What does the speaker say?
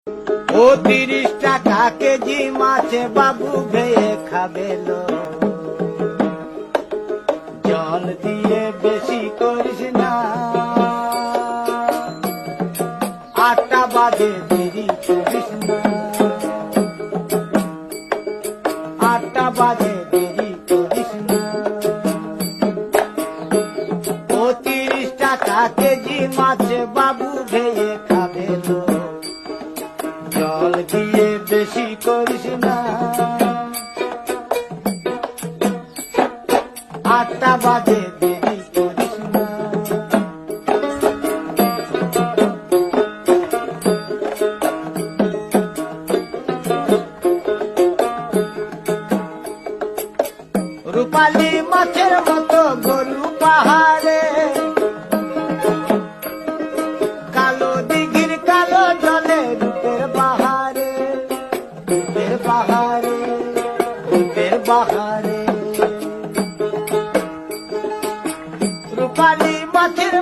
ও 30 টাকা কেজি মাছে বাবু ভেয়ে খাবেলো, জল দিয়ে বেশি করিস না, 8টা বাজে দেরি করিস না, 8টা বাজে দেরি করিস না। ও 30 টাকা কেজি মাছে বাবু ভেয়ে খাবেলো, জল দিয়ে বেশি করিস না, 8টা বাজে দেরি করিস না। রূপালী মাছের মতো গরু পাহাড়ে, কালো দিঘির কালো জলে রূপের বাহারে, রূপের বাহারে, রূপের বাহারে। রূপালী মাছের